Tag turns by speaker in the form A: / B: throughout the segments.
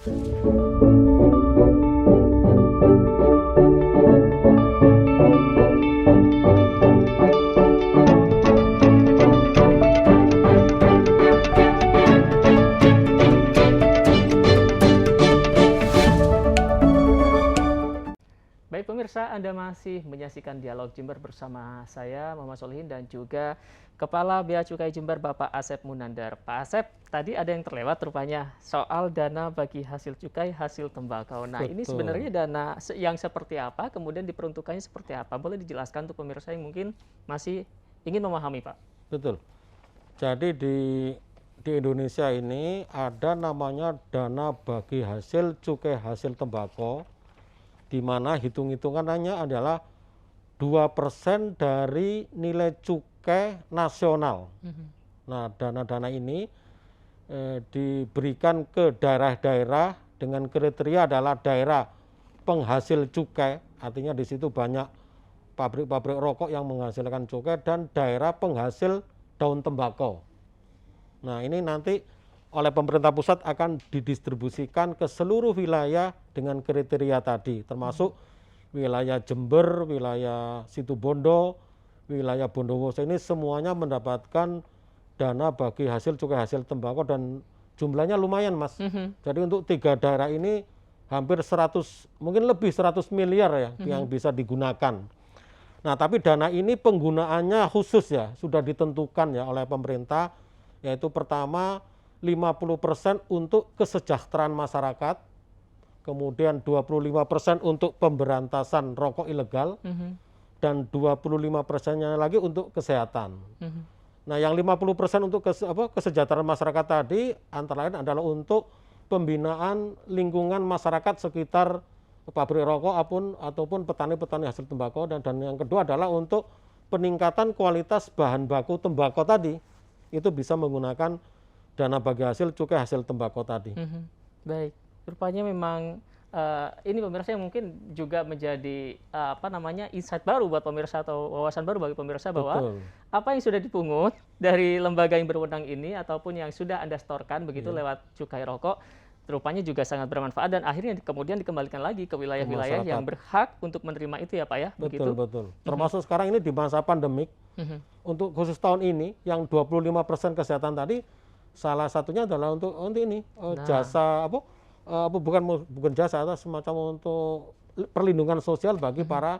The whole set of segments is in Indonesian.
A: Baik pemirsa, Anda masih menyaksikan Dialog Jember bersama saya, Muhammad Solihin, dan juga Kepala Bea Cukai Jember, Bapak Asep Munandar. Pak Asep, tadi ada yang terlewat rupanya soal dana bagi hasil cukai hasil tembakau. Nah, ini
B: Betul,
A: sebenarnya dana yang seperti apa, kemudian diperuntukannya seperti apa? Boleh dijelaskan untuk pemirsa yang mungkin masih ingin memahami, Pak?
B: betul. Jadi di Indonesia ini ada namanya dana bagi hasil cukai hasil tembakau, di mana hitung-hitungannya adalah 2% dari nilai cukai nasional. Nah, dana-dana ini diberikan ke daerah-daerah dengan kriteria adalah daerah penghasil cukai, artinya di situ banyak pabrik-pabrik rokok yang menghasilkan cukai, dan daerah penghasil daun tembakau. Nah, ini nanti oleh pemerintah pusat akan didistribusikan ke seluruh wilayah dengan kriteria tadi, termasuk wilayah Jember, wilayah Situbondo, wilayah Bondowoso, ini semuanya mendapatkan dana bagi hasil cukai hasil tembakau, dan jumlahnya lumayan, Mas. Jadi untuk 3 daerah ini hampir 100, mungkin lebih 100 miliar ya yang bisa digunakan. Nah, tapi dana ini penggunaannya khusus ya, sudah ditentukan ya oleh pemerintah, yaitu pertama 50% untuk kesejahteraan masyarakat, kemudian 25% untuk pemberantasan rokok ilegal, dan 25%-nya lagi untuk kesehatan. Nah, yang 50% untuk kesejahteraan masyarakat tadi antara lain adalah untuk pembinaan lingkungan masyarakat sekitar pabrik rokok ataupun petani-petani hasil tembakau, dan yang kedua adalah untuk peningkatan kualitas bahan baku tembakau tadi. Itu bisa menggunakan dana bagi hasil cukai hasil tembakau tadi.
A: Baik, rupanya memang ini pemirsa yang mungkin juga menjadi insight baru buat pemirsa atau wawasan baru bagi pemirsa bahwa
B: Betul.
A: apa yang sudah dipungut dari lembaga yang berwenang ini ataupun yang sudah Anda setorkan begitu lewat cukai rokok, rupanya juga sangat bermanfaat dan akhirnya kemudian dikembalikan lagi ke wilayah-wilayah yang berhak untuk menerima itu ya Pak ya?
B: Betul, betul. Termasuk sekarang ini di masa pandemik, untuk khusus tahun ini yang 25% kesehatan tadi, salah satunya adalah untuk ini jasa bukan jasa, atau semacam untuk perlindungan sosial bagi para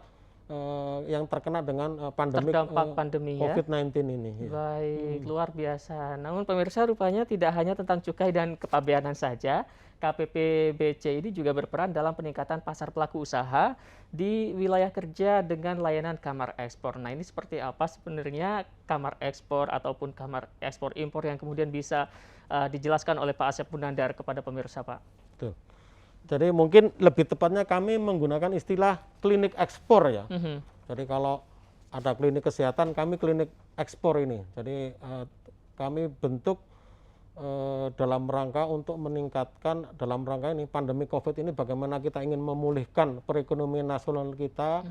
B: yang terkena dengan
A: terdampak pandemi ya.
B: COVID-19 ini.
A: Baik, luar biasa. Namun pemirsa, rupanya tidak hanya tentang cukai dan kepabeanan saja, KPPBC ini juga berperan dalam peningkatan pasar pelaku usaha di wilayah kerja dengan layanan kamar ekspor. Nah, ini seperti apa sebenarnya kamar ekspor ataupun kamar ekspor impor yang kemudian bisa dijelaskan oleh Pak Asep Munandar kepada pemirsa, Pak?
B: Tuh. Jadi mungkin lebih tepatnya kami menggunakan istilah klinik ekspor ya. Jadi kalau ada klinik kesehatan, kami klinik ekspor ini. Jadi kami bentuk dalam rangka untuk meningkatkan, dalam rangka ini pandemi COVID ini, bagaimana kita ingin memulihkan perekonomian nasional kita,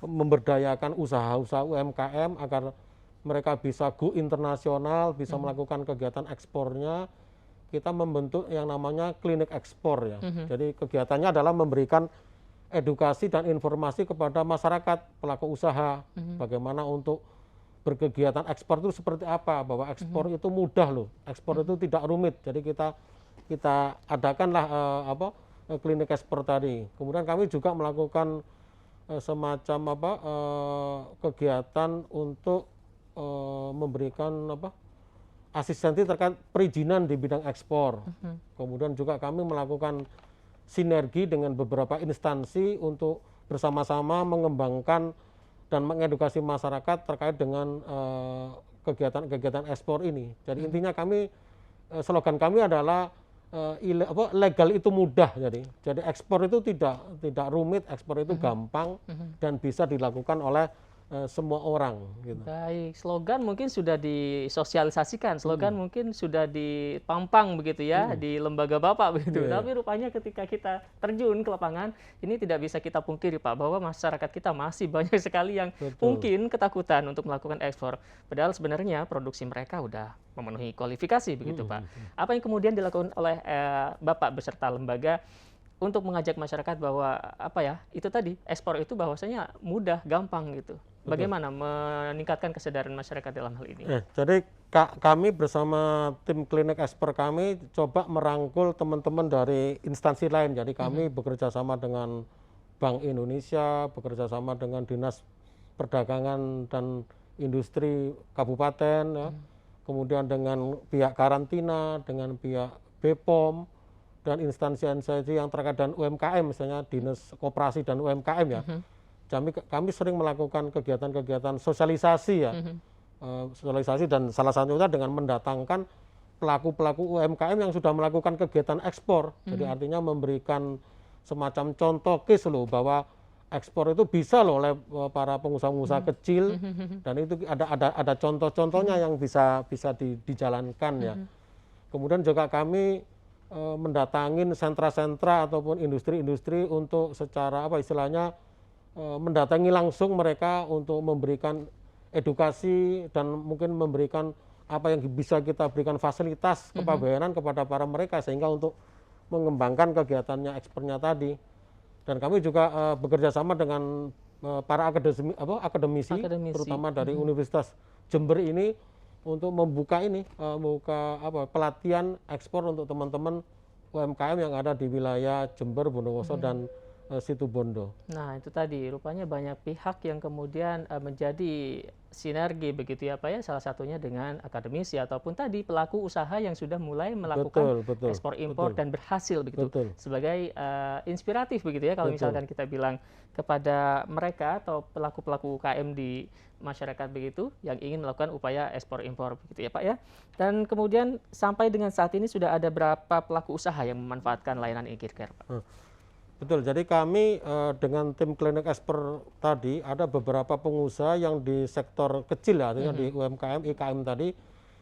B: memberdayakan usaha-usaha UMKM agar mereka bisa go internasional, bisa melakukan kegiatan ekspornya. Kita membentuk yang namanya klinik ekspor ya. Jadi kegiatannya adalah memberikan edukasi dan informasi kepada masyarakat, pelaku usaha, bagaimana untuk berkegiatan ekspor itu seperti apa, bahwa ekspor itu mudah loh, ekspor itu tidak rumit. Jadi kita adakanlah klinik ekspor tadi. Kemudian kami juga melakukan semacam kegiatan untuk memberikan asistensi terkait perizinan di bidang ekspor. Kemudian juga kami melakukan sinergi dengan beberapa instansi untuk bersama-sama mengembangkan dan mengedukasi masyarakat terkait dengan kegiatan-kegiatan ekspor ini. Jadi intinya kami, slogan kami adalah legal itu mudah. Jadi ekspor itu tidak rumit, ekspor itu gampang dan bisa dilakukan oleh semua orang gitu.
A: Baik, slogan mungkin sudah disosialisasikan, slogan mungkin sudah dipampang begitu ya di lembaga Bapak begitu.
B: Iya,
A: Tapi rupanya ketika kita terjun ke lapangan, ini tidak bisa kita pungkiri Pak, bahwa masyarakat kita masih banyak sekali yang
B: betul.
A: mungkin ketakutan untuk melakukan ekspor. Padahal sebenarnya produksi mereka udah memenuhi kualifikasi begitu Pak. Apa yang kemudian dilakukan oleh Bapak beserta lembaga untuk mengajak masyarakat bahwa apa ya, itu tadi ekspor itu bahwasanya mudah, gampang gitu.
B: Betul.
A: Bagaimana meningkatkan kesadaran masyarakat dalam hal ini?
B: Jadi kami bersama tim klinik ekspor kami coba merangkul teman-teman dari instansi lain. Jadi kami bekerja sama dengan Bank Indonesia, bekerja sama dengan Dinas Perdagangan dan Industri Kabupaten, ya. Kemudian dengan pihak karantina, dengan pihak BPOM, dan instansi-instansi yang terkait dengan UMKM, misalnya Dinas Koperasi dan UMKM ya. Kami sering melakukan kegiatan-kegiatan sosialisasi ya, sosialisasi dan salah satunya dengan mendatangkan pelaku-pelaku UMKM yang sudah melakukan kegiatan ekspor. Jadi artinya memberikan semacam contoh case loh bahwa ekspor itu bisa loh oleh para pengusaha-pengusaha kecil dan itu ada contoh-contohnya yang bisa dijalankan ya. Kemudian juga kami mendatangin sentra-sentra ataupun industri-industri untuk secara apa istilahnya mendatangi langsung mereka untuk memberikan edukasi dan mungkin memberikan apa yang bisa kita berikan fasilitas kepabeanan kepada para mereka sehingga untuk mengembangkan kegiatannya ekspornya tadi. Dan kami juga bekerja sama dengan para akademisi, terutama dari Universitas Jember ini untuk membuka pelatihan ekspor untuk teman-teman UMKM yang ada di wilayah Jember, Bondowoso dan Situbondo.
A: Nah, itu tadi rupanya banyak pihak yang kemudian menjadi sinergi begitu ya Pak ya, salah satunya dengan akademisi ataupun tadi pelaku usaha yang sudah mulai melakukan ekspor impor dan berhasil begitu. Sebagai inspiratif begitu ya kalau misalkan kita bilang kepada mereka atau pelaku-pelaku UKM di masyarakat begitu yang ingin melakukan upaya ekspor impor begitu ya Pak ya. Dan kemudian sampai dengan saat ini sudah ada berapa pelaku usaha yang memanfaatkan layanan e-Kirker Pak?
B: Betul, jadi kami dengan tim klinik ekspor tadi ada beberapa pengusaha yang di sektor kecil ya, artinya di UMKM, IKM tadi.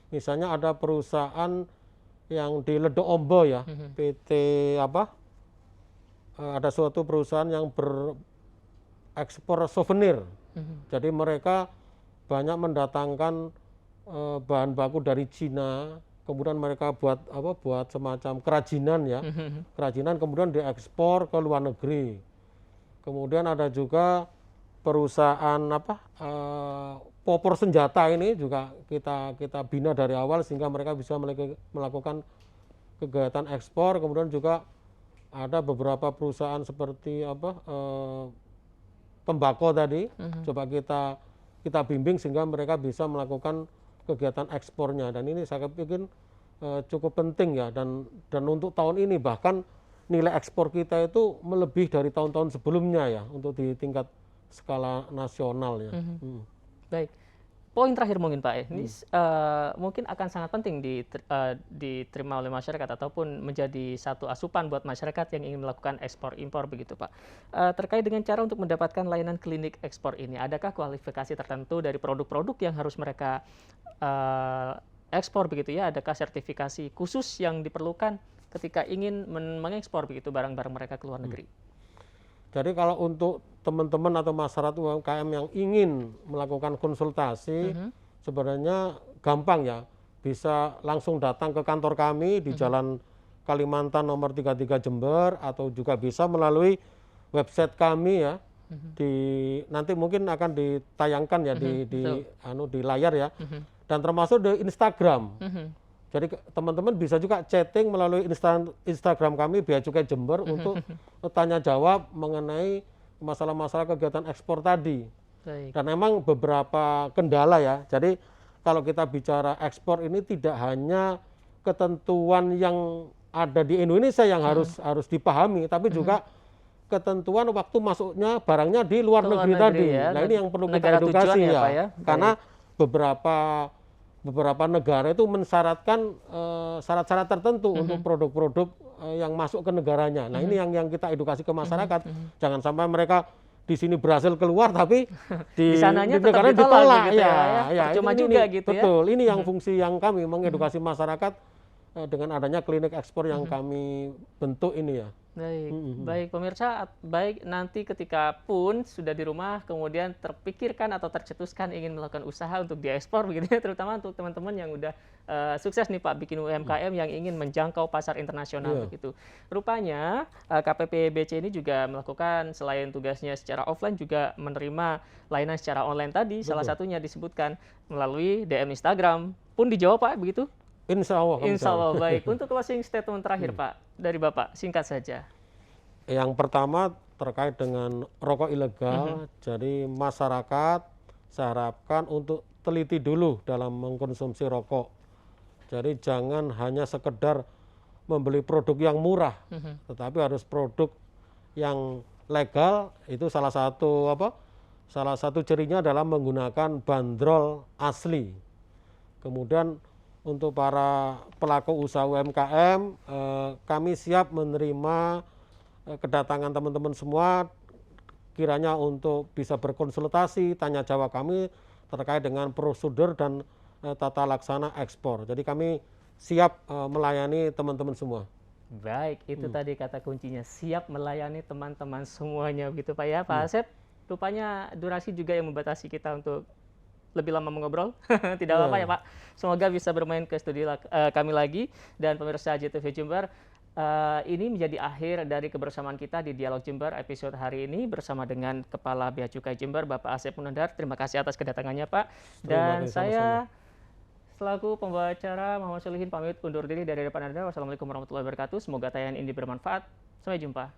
B: Misalnya ada perusahaan yang di Ledok Ombo ya, PT ada suatu perusahaan yang berekspor souvenir. Jadi mereka banyak mendatangkan bahan baku dari Cina. Kemudian mereka buat semacam kerajinan ya, kerajinan kemudian diekspor ke luar negeri. Kemudian ada juga perusahaan popor senjata ini juga kita bina dari awal sehingga mereka bisa melakukan kegiatan ekspor. Kemudian juga ada beberapa perusahaan seperti tembakau tadi, coba kita bimbing sehingga mereka bisa melakukan kegiatan ekspornya, dan ini saya pikir cukup penting ya, dan untuk tahun ini bahkan nilai ekspor kita itu melebihi dari tahun-tahun sebelumnya ya untuk di tingkat skala nasional ya.
A: Baik, poin terakhir mungkin Pak, ini mungkin akan sangat penting diterima oleh masyarakat ataupun menjadi satu asupan buat masyarakat yang ingin melakukan ekspor impor begitu Pak. Terkait dengan cara untuk mendapatkan layanan klinik ekspor ini, adakah kualifikasi tertentu dari produk-produk yang harus mereka ekspor begitu ya? Adakah sertifikasi khusus yang diperlukan ketika ingin mengekspor begitu barang-barang mereka ke luar negeri?
B: Jadi kalau untuk teman-teman atau masyarakat UMKM yang ingin melakukan konsultasi, sebenarnya gampang ya, bisa langsung datang ke kantor kami di Jalan Kalimantan nomor 33 Jember, atau juga bisa melalui website kami ya. Nanti mungkin akan ditayangkan ya di layar ya, dan termasuk di Instagram. Jadi teman-teman bisa juga chatting melalui Instagram kami Bea Cukai Jember untuk tanya jawab mengenai masalah-masalah kegiatan ekspor tadi.
A: Baik.
B: Dan memang beberapa kendala ya. Jadi kalau kita bicara ekspor ini tidak hanya ketentuan yang ada di Indonesia yang harus dipahami, tapi juga ketentuan waktu masuknya barangnya di luar negeri tadi.
A: Ya,
B: nah ini yang perlu kita edukasi ya, Pak ya. Karena beberapa negara itu mensyaratkan syarat-syarat tertentu untuk produk-produk yang masuk ke negaranya. Nah ini yang kita edukasi ke masyarakat. Jangan sampai mereka di sini berhasil keluar tapi
A: Di sananya tetap
B: negaranya
A: ditolak begitu ya,
B: ya,
A: percuma
B: ini,
A: juga gitu ya.
B: betul. Ini yang fungsi yang kami mengedukasi masyarakat dengan adanya klinik ekspor yang kami bentuk ini ya.
A: Baik, baik pemirsa, baik nanti ketika pun sudah di rumah kemudian terpikirkan atau tercetuskan ingin melakukan usaha untuk diekspor begitu ya, terutama untuk teman-teman yang udah sukses nih Pak bikin UMKM yang ingin menjangkau pasar internasional begitu. Rupanya KPP BC ini juga melakukan selain tugasnya secara offline juga menerima layanan secara online tadi, salah satunya disebutkan melalui DM Instagram pun dijawab Pak begitu?
B: Insya Allah.
A: Insya Allah baik. Untuk closing statement terakhir Pak dari Bapak singkat saja.
B: Yang pertama terkait dengan rokok ilegal, jadi masyarakat saya harapkan untuk teliti dulu dalam mengkonsumsi rokok. Jadi jangan hanya sekedar membeli produk yang murah, tetapi harus produk yang legal. Itu salah satu cirinya adalah menggunakan bandrol asli. Kemudian untuk para pelaku usaha UMKM, kami siap menerima kedatangan teman-teman semua kiranya untuk bisa berkonsultasi, tanya jawab kami terkait dengan prosedur dan tata laksana ekspor. Jadi kami siap melayani teman-teman semua.
A: Baik, itu tadi kata kuncinya, siap melayani teman-teman semuanya begitu Pak ya. Pak Asep, rupanya durasi juga yang membatasi kita untuk lebih lama mengobrol. Tidak apa-apa ya Pak. Semoga bisa bermain ke studio kami lagi. Dan pemirsa JTV Jember, ini menjadi akhir dari kebersamaan kita di Dialog Jember episode hari ini bersama dengan Kepala Bea Cukai Jember, Bapak Asep Munandar. Terima kasih atas kedatangannya Pak. Dan saya selaku pembawa acara Muhammad Solihin pamit undur diri dari depan Anda. Wassalamualaikum warahmatullahi wabarakatuh. Semoga tayangan ini bermanfaat. Sampai jumpa.